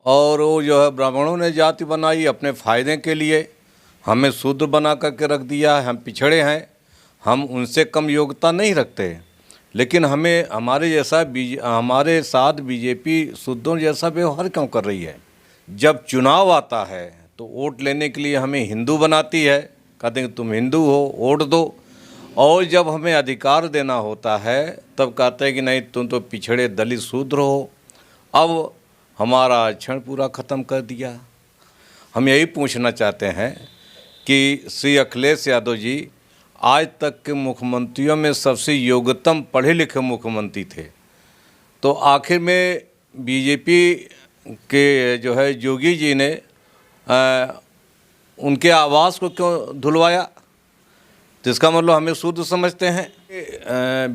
और वो जो है ब्राह्मणों ने जाति बनाई अपने फ़ायदे के लिए, हमें शूद्र बना करके रख दिया है। हम पिछड़े हैं, हम उनसे कम योग्यता नहीं रखते, लेकिन हमें हमारे साथ बीजेपी शूद्रों जैसा व्यवहार क्यों कर रही है। जब चुनाव आता है तो वोट लेने के लिए हमें हिंदू बनाती है, कहते हैं कि तुम हिंदू हो वोट दो, और जब हमें अधिकार देना होता है तब कहते हैं कि नहीं तुम तो पिछड़े दलित शूद्र हो। अब हमारा आरक्षण पूरा ख़त्म कर दिया। हम यही पूछना चाहते हैं कि श्री अखिलेश यादव जी आज तक के मुख्यमंत्रियों में सबसे योग्यतम पढ़े लिखे मुख्यमंत्री थे, तो आखिर में बीजेपी के जो है योगी जी ने उनके आवास को क्यों धुलवाया। तो इसका मतलब हमें शूद्र समझते हैं।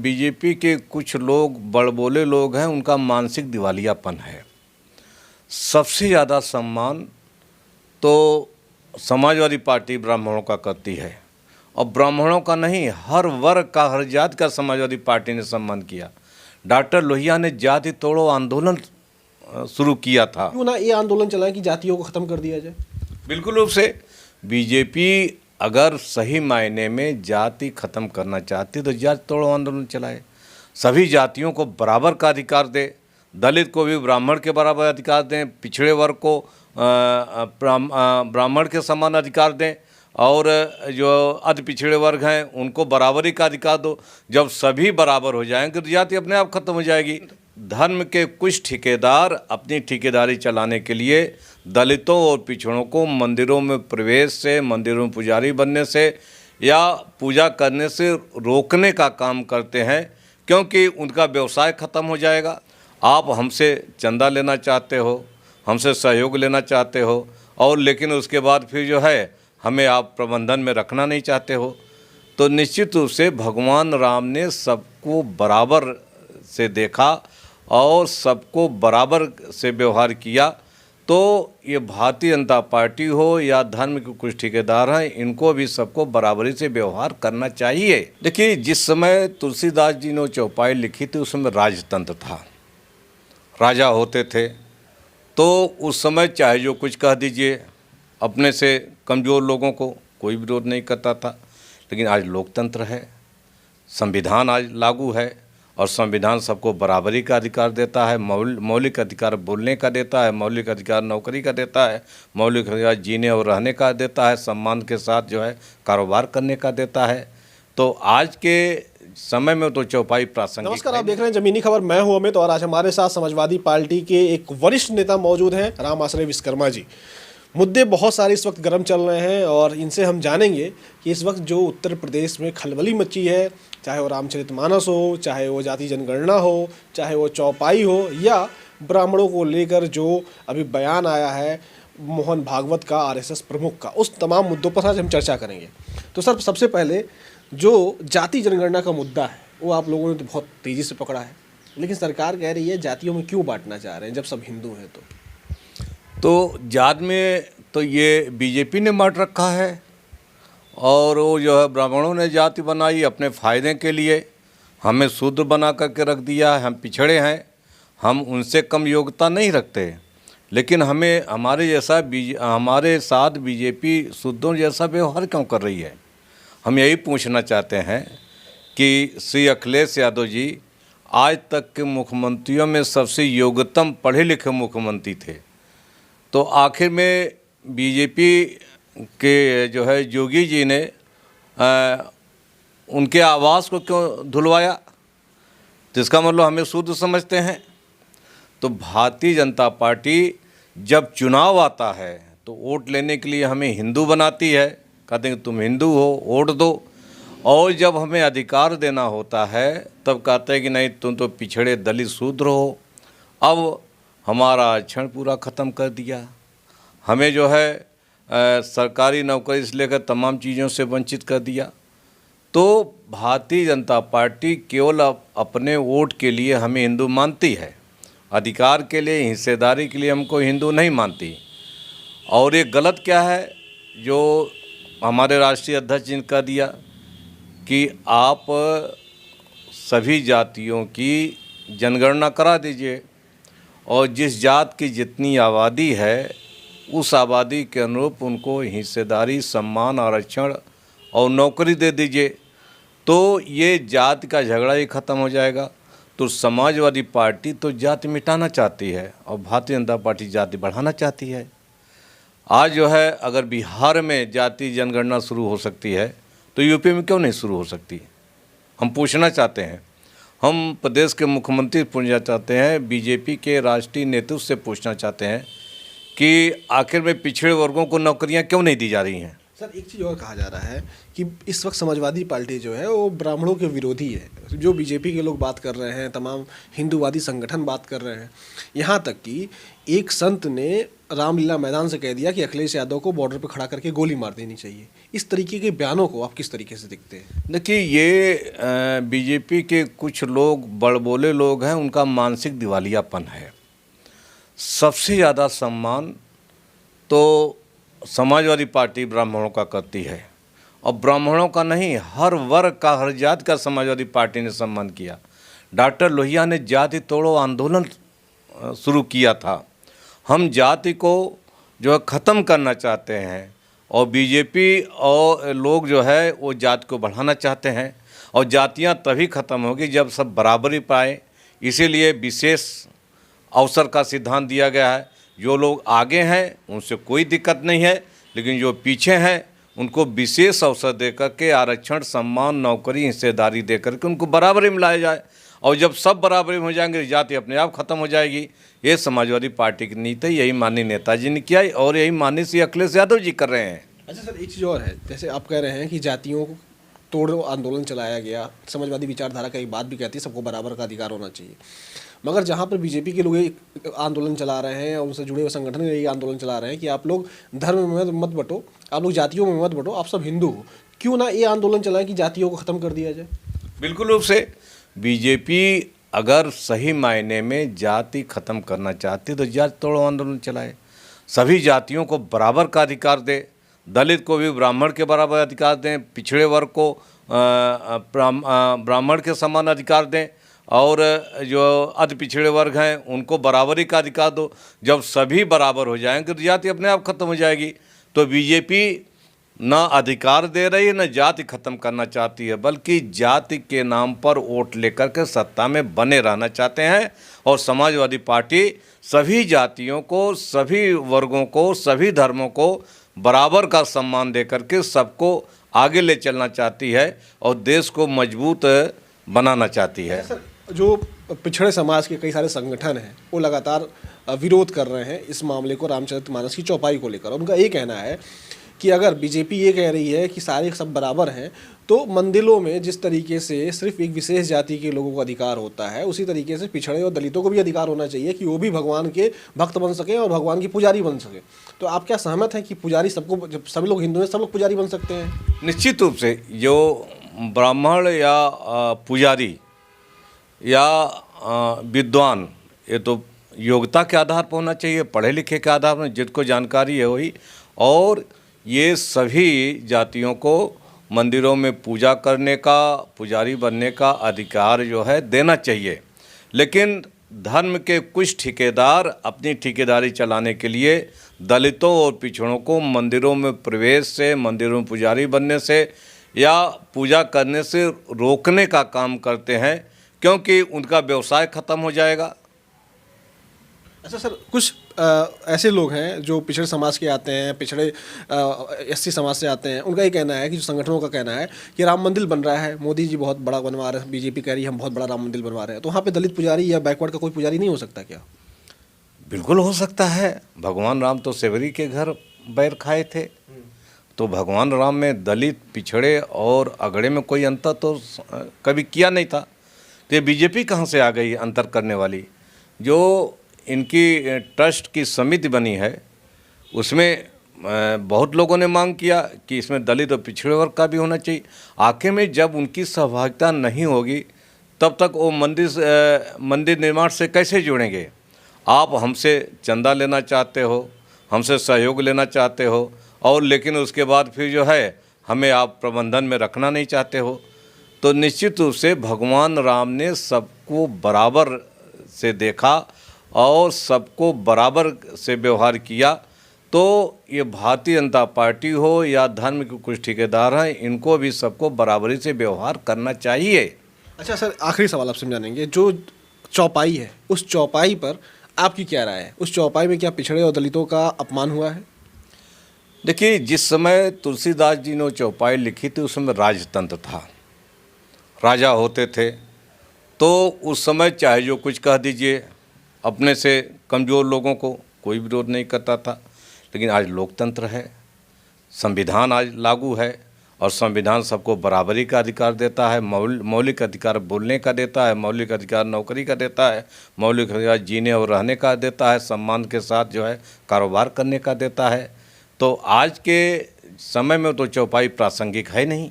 बीजेपी के कुछ लोग बड़बोले लोग हैं, उनका मानसिक दिवालियापन है। सबसे ज़्यादा सम्मान तो समाजवादी पार्टी ब्राह्मणों का करती है, और ब्राह्मणों का नहीं, हर वर्ग का, हर जाति का समाजवादी पार्टी ने सम्मान किया। डॉक्टर लोहिया ने जाति तोड़ो आंदोलन शुरू किया था। क्यों ना ये आंदोलन चलाएं कि जातियों को ख़त्म कर दिया जाए। बिल्कुल रूप से बीजेपी अगर सही मायने में जाति खत्म करना चाहती तो जाति तोड़ो आंदोलन चलाए, सभी जातियों को बराबर का अधिकार दे, दलित को भी ब्राह्मण के बराबर अधिकार दें, पिछड़े वर्ग को ब्राह्मण के समान अधिकार दें, और जो अति पिछड़े वर्ग हैं उनको बराबरी का अधिकार दो। जब सभी बराबर हो जाएंगे तो जाति अपने आप खत्म हो जाएगी। धर्म के कुछ ठेकेदार अपनी ठेकेदारी चलाने के लिए दलितों और पिछड़ों को मंदिरों में प्रवेश से, मंदिरों में पुजारी बनने से या पूजा करने से रोकने का काम करते हैं, क्योंकि उनका व्यवसाय खत्म हो जाएगा। आप हमसे चंदा लेना चाहते हो, हमसे सहयोग लेना चाहते हो, और लेकिन उसके बाद फिर जो है हमें आप प्रबंधन में रखना नहीं चाहते हो, तो निश्चित रूप से भगवान राम ने सबको बराबर से देखा और सबको बराबर से व्यवहार किया। तो ये भारतीय जनता पार्टी हो या धर्म के कुछ ठेकेदार हैं, इनको भी सबको बराबरी से व्यवहार करना चाहिए। देखिए, जिस समय तुलसीदास जी ने चौपाई लिखी थी उस समय राजतंत्र था, राजा होते थे, तो उस समय चाहे जो कुछ कह दीजिए, अपने से कमज़ोर लोगों को कोई विरोध नहीं करता था। लेकिन आज लोकतंत्र है, संविधान आज लागू है, और संविधान सबको बराबरी का अधिकार देता है, मौलिक अधिकार बोलने का देता है, मौलिक अधिकार नौकरी का देता है, मौलिक अधिकार जीने और रहने का देता है, सम्मान के साथ जो है कारोबार करने का देता है। तो आज के समय में तो चौपाई प्रासंगिक। नमस्कार, आप देख रहे हैं जमीनी खबर। मैं हूं अमित, और आज हमारे साथ समाजवादी पार्टी के एक वरिष्ठ नेता मौजूद हैं, राम आश्रय विश्वकर्मा जी। मुद्दे बहुत सारे इस वक्त गर्म चल रहे हैं, और इनसे हम जानेंगे कि इस वक्त जो उत्तर प्रदेश में खलबली मची है, चाहे वो रामचरितमानस हो, चाहे वो जाति जनगणना हो, चाहे वो चौपाई हो, या ब्राह्मणों को लेकर जो अभी बयान आया है मोहन भागवत का, आरएसएस प्रमुख का, उस तमाम मुद्दों पर आज हम चर्चा करेंगे। तो सर, सबसे पहले जो जाति जनगणना का मुद्दा है वो आप लोगों ने तो बहुत तेज़ी से पकड़ा है, लेकिन सरकार कह रही है जातियों में क्यों बांटना चाह रहे हैं जब सब हिंदू हैं। तो जात में तो ये बीजेपी ने बांट रखा है, और वो जो है ब्राह्मणों ने जाति बनाई अपने फ़ायदे के लिए, हमें शूद्र बना करके रख दिया है। हम पिछड़े हैं, हम उनसे कम योग्यता नहीं रखते, लेकिन हमारे साथ बीजेपी शूद्रों जैसा व्यवहार क्यों कर रही है। हम यही पूछना चाहते हैं कि श्री अखिलेश यादव जी आज तक के मुख्यमंत्रियों में सबसे योग्यतम पढ़े लिखे मुख्यमंत्री थे, तो आखिर में बीजेपी के जो है योगी जी ने उनके आवास को क्यों धुलवाया। तो इसका मतलब हमें शूद्र समझते हैं। तो भारतीय जनता पार्टी जब चुनाव आता है तो वोट लेने के लिए हमें हिंदू बनाती है, कहते हैं कि तुम हिंदू हो वोट दो, और जब हमें अधिकार देना होता है तब कहते हैं कि नहीं तुम तो पिछड़े दलित शूद्र हो। अब हमारा आरक्षण पूरा ख़त्म कर दिया, हमें जो है सरकारी नौकरी से लेकर तमाम चीज़ों से वंचित कर दिया। तो भारतीय जनता पार्टी केवल अपने वोट के लिए हमें हिंदू मानती है, अधिकार के लिए, हिस्सेदारी के लिए हमको हिंदू नहीं मानती। और ये गलत क्या है जो हमारे राष्ट्रीय अध्यक्ष जी ने कह दिया कि आप सभी जातियों की जनगणना करा दीजिए, और जिस जात की जितनी आबादी है उस आबादी के अनुरूप उनको हिस्सेदारी, सम्मान, आरक्षण और नौकरी दे दीजिए, तो ये जात का झगड़ा ही ख़त्म हो जाएगा। तो समाजवादी पार्टी तो जाति मिटाना चाहती है और भारतीय जनता पार्टी जाति बढ़ाना चाहती है। आज जो है अगर बिहार में जाति जनगणना शुरू हो सकती है तो यूपी में क्यों नहीं शुरू हो सकती? हम पूछना चाहते हैं, हम प्रदेश के मुख्यमंत्री पूछना चाहते हैं, बीजेपी के राष्ट्रीय नेतृत्व से पूछना चाहते हैं कि आखिर में पिछड़े वर्गों को नौकरियां क्यों नहीं दी जा रही हैं? सर, एक चीज़ और कहा जा रहा है कि इस वक्त समाजवादी पार्टी जो है वो ब्राह्मणों के विरोधी है। जो बीजेपी के लोग बात कर रहे हैं, तमाम हिंदूवादी संगठन बात कर रहे हैं, यहाँ तक कि एक संत ने रामलीला मैदान से कह दिया कि अखिलेश यादव को बॉर्डर पर खड़ा करके गोली मार देनी चाहिए। इस तरीके के बयानों को आप किस तरीके से देखते हैं? देखिए, ये बीजेपी के कुछ लोग बड़बोले लोग हैं, उनका मानसिक दिवालियापन है। सबसे ज़्यादा सम्मान तो समाजवादी पार्टी ब्राह्मणों का करती है, और ब्राह्मणों का नहीं, हर वर्ग का, हर जाति का समाजवादी पार्टी ने सम्मान किया। डॉक्टर लोहिया ने जाति तोड़ो आंदोलन शुरू किया था। हम जाति को जो है ख़त्म करना चाहते हैं, और बीजेपी और लोग जो है वो जाति को बढ़ाना चाहते हैं, और जातियां तभी ख़त्म होगी जब सब बराबरी पाए। इसीलिए विशेष अवसर का सिद्धांत दिया गया है। जो लोग आगे हैं उनसे कोई दिक्कत नहीं है, लेकिन जो पीछे हैं उनको विशेष अवसर दे करके आरक्षण, सम्मान, नौकरी, हिस्सेदारी दे करके उनको बराबरी में लाया जाए, और जब सब बराबरी में हो जाएंगे जाति अपने आप ख़त्म हो जाएगी। ये समाजवादी पार्टी की नीति, यही माननीय नेताजी ने किया और यही माननीय श्री अखिलेश यादव जी कर रहे हैं। अच्छा सर, एक चीज़ और है, जैसे आप कह रहे हैं कि जातियों को तोड़ो आंदोलन चलाया गया, समाजवादी विचारधारा का एक बात भी कहती है सबको बराबर का अधिकार होना चाहिए, मगर जहाँ पर बीजेपी के लोग एक आंदोलन चला रहे हैं और उनसे जुड़े हुए संगठन ये आंदोलन चला रहे हैं कि आप लोग धर्म में मत बटो, आप लोग जातियों में मत बटो, आप सब हिंदू हो, क्यों ना ये आंदोलन चलाएं कि जातियों को ख़त्म कर दिया जाए? बिल्कुल रूप से बीजेपी अगर सही मायने में जाति ख़त्म करना चाहती तो जाति तोड़ो आंदोलन चलाए, सभी जातियों को बराबर का अधिकार दे, दलित को भी ब्राह्मण के बराबर अधिकार दें, पिछड़े वर्ग को ब्राह्मण के समान अधिकार दें, और जो अति पिछड़े वर्ग हैं उनको बराबरी का अधिकार दो। जब सभी बराबर हो जाएंगे तो जाति अपने आप ख़त्म हो जाएगी। तो बीजेपी ना अधिकार दे रही है, ना जाति ख़त्म करना चाहती है, बल्कि जाति के नाम पर वोट लेकर के सत्ता में बने रहना चाहते हैं। और समाजवादी पार्टी सभी जातियों को, सभी वर्गों को, सभी धर्मों को बराबर का सम्मान दे करके सबको आगे ले चलना चाहती है और देश को मजबूत बनाना चाहती है। सर, जो पिछड़े समाज के कई सारे संगठन हैं वो लगातार विरोध कर रहे हैं इस मामले को, रामचरितमानस की चौपाई को लेकर। उनका ये कहना है कि अगर बीजेपी ये कह रही है कि सारे सब बराबर हैं, तो मंदिरों में जिस तरीके से सिर्फ एक विशेष जाति के लोगों को अधिकार होता है, उसी तरीके से पिछड़े और दलितों को भी अधिकार होना चाहिए कि वो भी भगवान के भक्त बन सकें और भगवान की पुजारी बन सकें। तो आप क्या सहमत हैं कि पुजारी सबको, जब सभी लोग हिंदू हैं, सब लोग पुजारी बन सकते हैं? निश्चित रूप से जो ब्राह्मण या पुजारी या विद्वान, ये तो योग्यता के आधार पर होना चाहिए, पढ़े लिखे के आधार पर, जिसको जानकारी है वही। और ये सभी जातियों को मंदिरों में पूजा करने का, पुजारी बनने का अधिकार जो है देना चाहिए। लेकिन धर्म के कुछ ठेकेदार अपनी ठेकेदारी चलाने के लिए दलितों और पिछड़ों को मंदिरों में प्रवेश से, मंदिरों में पुजारी बनने से या पूजा करने से रोकने का काम करते हैं, क्योंकि उनका व्यवसाय ख़त्म हो जाएगा। अच्छा सर, कुछ ऐसे लोग हैं जो पिछड़े समाज के आते हैं, पिछड़े एससी समाज से आते हैं, उनका ये कहना है कि जो संगठनों का कहना है कि राम मंदिर बन रहा है, मोदी जी बहुत बड़ा बनवा रहे हैं, बीजेपी कह रही है हम बहुत बड़ा राम मंदिर बनवा रहे हैं, तो वहाँ पे दलित पुजारी या बैकवर्ड का कोई पुजारी नहीं हो सकता क्या? बिल्कुल हो सकता है। भगवान राम तो सेवरी के घर बैर खाए थे, तो भगवान राम में दलित, पिछड़े और अगड़े में कोई अंतर तो कभी किया नहीं था। तो ये बीजेपी कहाँ से आ गई अंतर करने वाली? जो इनकी ट्रस्ट की समिति बनी है उसमें बहुत लोगों ने मांग किया कि इसमें दलित और पिछड़े वर्ग का भी होना चाहिए। आखिर में जब उनकी सहभागिता नहीं होगी तब तक वो मंदिर निर्माण से कैसे जुड़ेंगे? आप हमसे चंदा लेना चाहते हो, हमसे सहयोग लेना चाहते हो, और लेकिन उसके बाद फिर जो है हमें आप प्रबंधन में रखना नहीं चाहते हो। तो निश्चित रूप से भगवान राम ने सबको बराबर से देखा और सबको बराबर से व्यवहार किया, तो ये भारतीय जनता पार्टी हो या धर्म के कुछ ठेकेदार हैं, इनको भी सबको बराबरी से व्यवहार करना चाहिए। अच्छा सर, आखिरी सवाल आपसे हम जानेंगे, जो चौपाई है उस चौपाई पर आपकी क्या राय है? उस चौपाई में क्या पिछड़े और दलितों का अपमान हुआ है? देखिए, जिस समय तुलसीदास जी ने चौपाई लिखी थी उस समय राजतंत्र था, राजा होते थे, तो उस समय चाहे जो कुछ कह दीजिए, अपने से कमज़ोर लोगों को कोई विरोध नहीं करता था। लेकिन आज लोकतंत्र है, संविधान आज लागू है और संविधान सबको बराबरी का अधिकार देता है, मौलिक अधिकार बोलने का देता है, मौलिक अधिकार नौकरी का देता है, मौलिक अधिकार जीने और रहने का देता है, सम्मान के साथ जो है कारोबार करने का देता है। तो आज के समय में तो चौपाई प्रासंगिक है नहीं।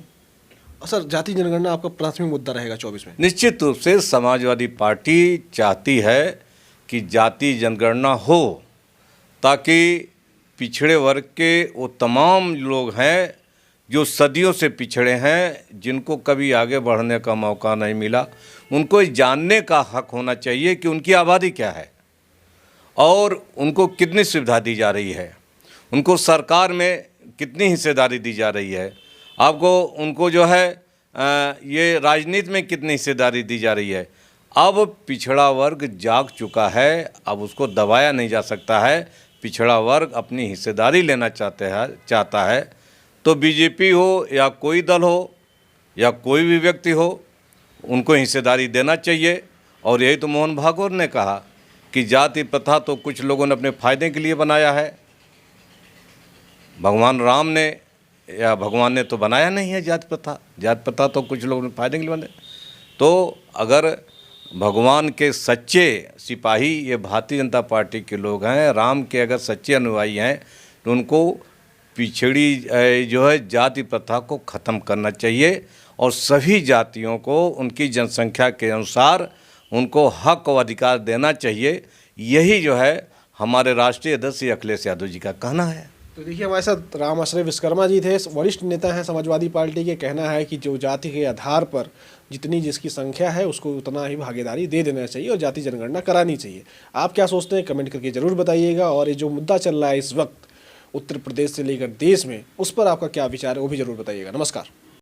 सर, जाति जनगणना आपका प्राथमिक मुद्दा रहेगा 24 में? निश्चित रूप से समाजवादी पार्टी चाहती है कि जाति जनगणना हो, ताकि पिछड़े वर्ग के वो तमाम लोग हैं जो सदियों से पिछड़े हैं, जिनको कभी आगे बढ़ने का मौका नहीं मिला, उनको जानने का हक होना चाहिए कि उनकी आबादी क्या है और उनको कितनी सुविधा दी जा रही है, उनको सरकार में कितनी हिस्सेदारी दी जा रही है, आपको उनको जो है ये राजनीति में कितनी हिस्सेदारी दी जा रही है। अब पिछड़ा वर्ग जाग चुका है, अब उसको दबाया नहीं जा सकता है। पिछड़ा वर्ग अपनी हिस्सेदारी लेना चाहता है, तो बीजेपी हो या कोई दल हो या कोई भी व्यक्ति हो, उनको हिस्सेदारी देना चाहिए। और यही तो मोहन भागवत ने कहा कि जाति प्रथा तो कुछ लोगों ने अपने फ़ायदे के लिए बनाया है, भगवान राम ने या भगवान ने तो बनाया नहीं है जाति प्रथा तो कुछ लोगों ने फ़ायदे के लिए बनाया। तो अगर भगवान के सच्चे सिपाही ये भारतीय जनता पार्टी के लोग हैं, राम के अगर सच्चे अनुयायी हैं, तो उनको पिछड़ी जो है जाति प्रथा को ख़त्म करना चाहिए और सभी जातियों को उनकी जनसंख्या के अनुसार उनको हक और अधिकार देना चाहिए। यही जो है हमारे राष्ट्रीय अध्यक्ष अखिलेश यादव जी का कहना है। तो देखिए, हमारे साथ राम आश्रय विश्वकर्मा जी थे, वरिष्ठ नेता हैं समाजवादी पार्टी के। कहना है कि जो जाति के आधार पर जितनी जिसकी संख्या है उसको उतना ही भागीदारी दे देना चाहिए और जाति जनगणना करानी चाहिए। आप क्या सोचते हैं, कमेंट करके ज़रूर बताइएगा। और ये जो मुद्दा चल रहा है इस वक्त उत्तर प्रदेश से लेकर देश में, उस पर आपका क्या विचार है वो भी ज़रूर बताइएगा। नमस्कार।